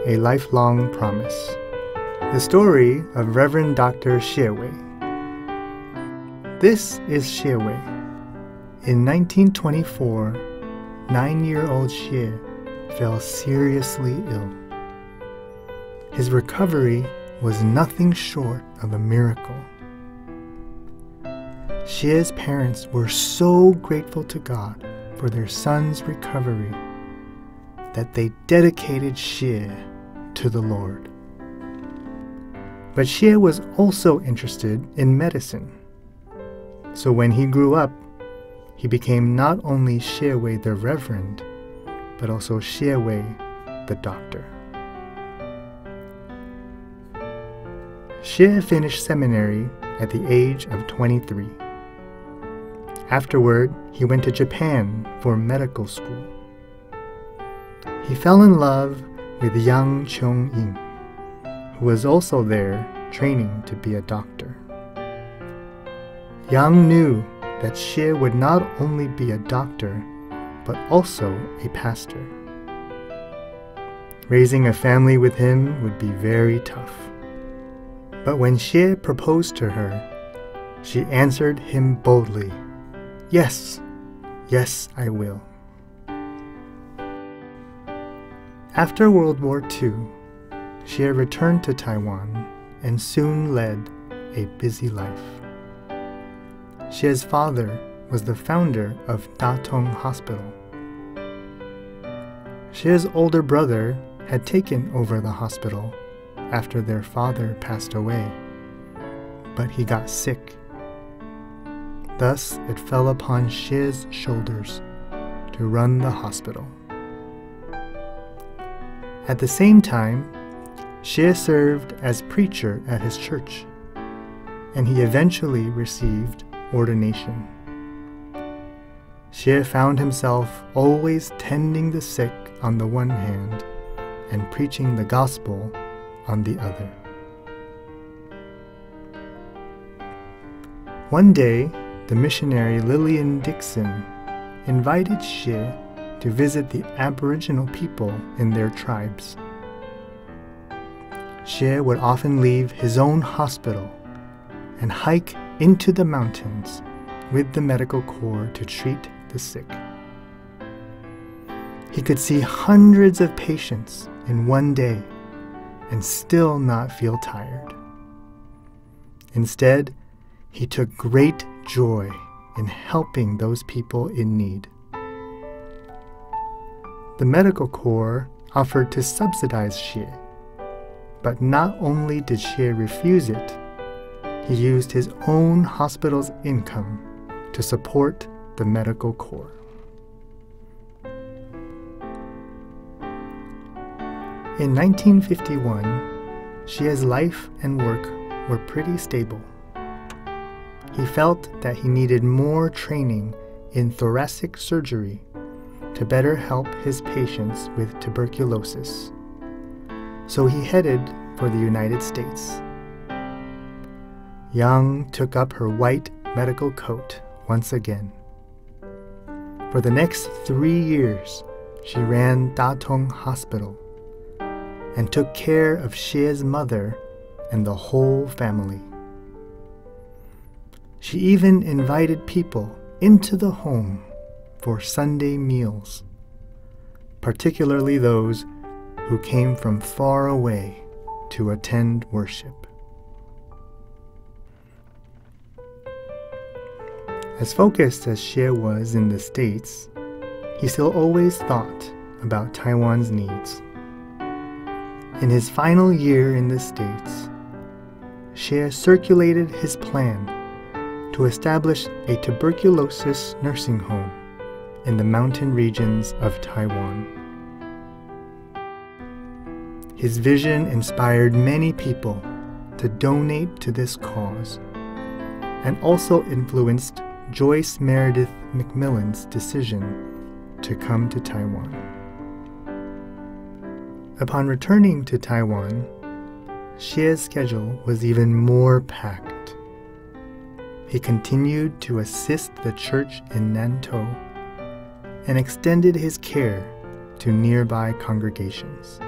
A Lifelong Promise. The story of Reverend Dr. Hsieh Wei. This is Hsieh Wei. In 1924, 9-year-old Hsieh fell seriously ill. His recovery was nothing short of a miracle. Hsieh's parents were so grateful to God for their son's recovery that they dedicated Hsieh to the Lord. But Hsieh was also interested in medicine. So when he grew up, he became not only Hsieh Wei the Reverend, but also Hsieh Wei the Doctor. Hsieh finished seminary at the age of 23. Afterward, he went to Japan for medical school. He fell in love with young Chong-In, who was also there training to be a doctor. Yang knew that Hsieh would not only be a doctor, but also a pastor. Raising a family with him would be very tough. But when Hsieh proposed to her, she answered him boldly, "Yes, yes, I will." After World War II, Hsieh returned to Taiwan and soon led a busy life. Hsieh's father was the founder of Da Tong Hospital. Hsieh's older brother had taken over the hospital after their father passed away, but he got sick. Thus, it fell upon Hsieh's shoulders to run the hospital. At the same time, Hsieh served as preacher at his church, and he eventually received ordination. Hsieh found himself always tending the sick on the one hand and preaching the gospel on the other. One day, the missionary Lillian Dixon invited Hsieh to visit the Aboriginal people in their tribes. Hsieh would often leave his own hospital and hike into the mountains with the medical corps to treat the sick. He could see hundreds of patients in one day and still not feel tired. Instead, he took great joy in helping those people in need. The medical corps offered to subsidize Hsieh, but not only did Hsieh refuse it, he used his own hospital's income to support the medical corps. In 1951, Hsieh's life and work were pretty stable. He felt that he needed more training in thoracic surgery to better help his patients with tuberculosis. So he headed for the United States. Yang took up her white medical coat once again. For the next 3 years, she ran Da Tong Hospital and took care of Hsieh's mother and the whole family. She even invited people into the home for Sunday meals, particularly those who came from far away to attend worship. As focused as Hsieh was in the States, he still always thought about Taiwan's needs. In his final year in the States, Hsieh circulated his plan to establish a tuberculosis nursing home in the mountain regions of Taiwan. His vision inspired many people to donate to this cause, and also influenced Joyce Meredith McMillan's decision to come to Taiwan. Upon returning to Taiwan, Hsieh's schedule was even more packed. He continued to assist the church in Nantou and extended his care to nearby congregations.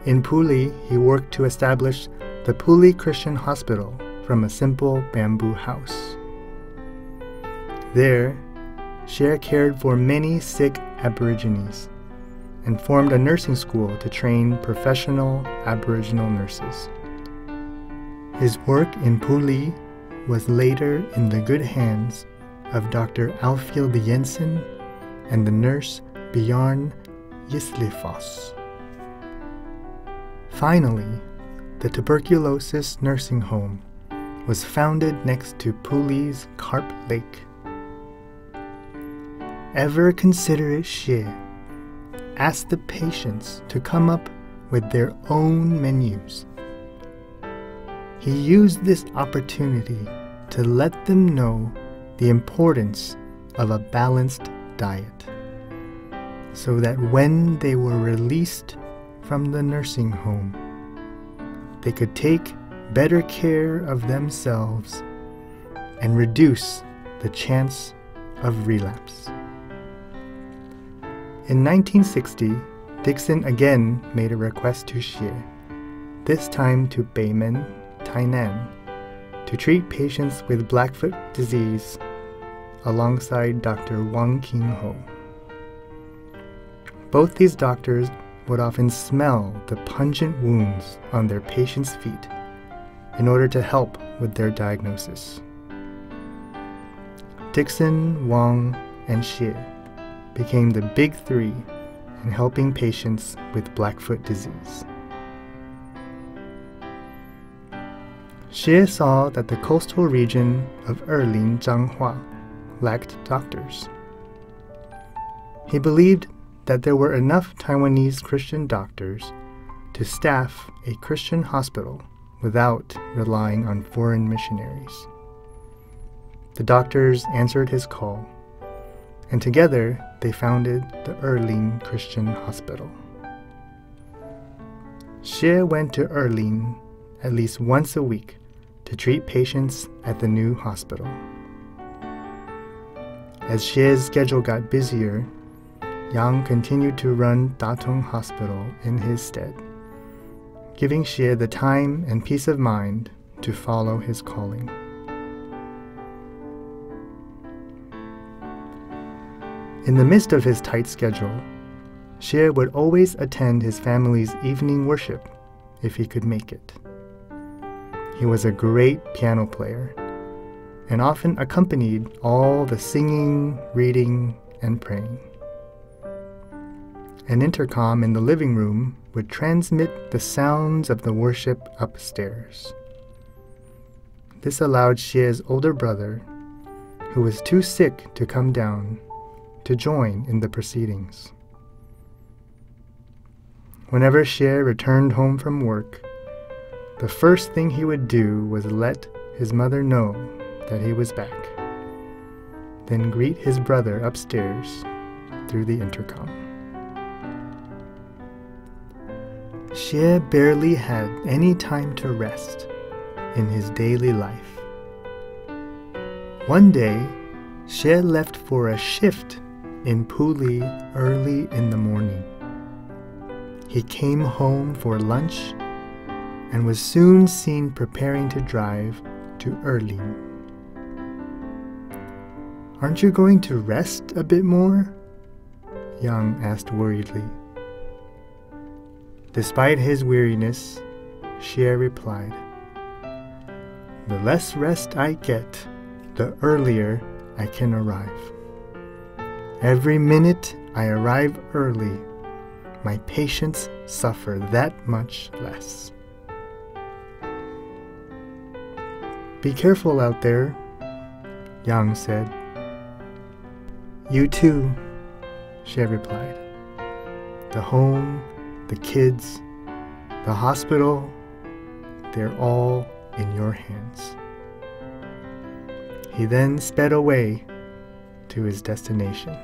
In Puli, he worked to establish the Puli Christian Hospital from a simple bamboo house. There, Hsieh cared for many sick Aborigines and formed a nursing school to train professional Aboriginal nurses. His work in Puli was later in the good hands of Dr. Alfhild Jensen and the nurse Bjarne Gislefoss. Finally, the tuberculosis nursing home was founded next to Puli's Carp Lake. Ever considerate Hsieh asked the patients to come up with their own menus. He used this opportunity to let them know the importance of a balanced diet, so that when they were released from the nursing home, they could take better care of themselves and reduce the chance of relapse. In 1960, Dixon again made a request to Hsieh, this time to Beimen, Tainan, to treat patients with Blackfoot disease alongside Dr. Wang Qingho. Both these doctors would often smell the pungent wounds on their patients' feet in order to help with their diagnosis. Dixon, Wang, and Hsieh became the big three in helping patients with Blackfoot disease. Hsieh saw that the coastal region of Erlin, Zhanghua lacked doctors. He believed that there were enough Taiwanese Christian doctors to staff a Christian hospital without relying on foreign missionaries. The doctors answered his call, and together they founded the Erlin Christian Hospital. Hsieh went to Erlin at least once a week to treat patients at the new hospital. As Hsieh's schedule got busier, Yang continued to run Datong Hospital in his stead, giving Hsieh the time and peace of mind to follow his calling. In the midst of his tight schedule, Hsieh would always attend his family's evening worship if he could make it. He was a great piano player and often accompanied all the singing, reading, and praying. An intercom in the living room would transmit the sounds of the worship upstairs. This allowed Hsieh's older brother, who was too sick to come down, to join in the proceedings. Whenever Hsieh returned home from work, the first thing he would do was let his mother know that he was back, then greet his brother upstairs through the intercom. Hsieh barely had any time to rest in his daily life. One day, Hsieh left for a shift in Puli early in the morning. He came home for lunch and was soon seen preparing to drive to Erlin. "Aren't you going to rest a bit more?" Yang asked worriedly. Despite his weariness, Hsieh replied, "The less rest I get, the earlier I can arrive. Every minute I arrive early, my patients suffer that much less." "Be careful out there," Yang said. "You too," Hsieh replied. "The home, the kids, the hospital, they're all in your hands." He then sped away to his destination.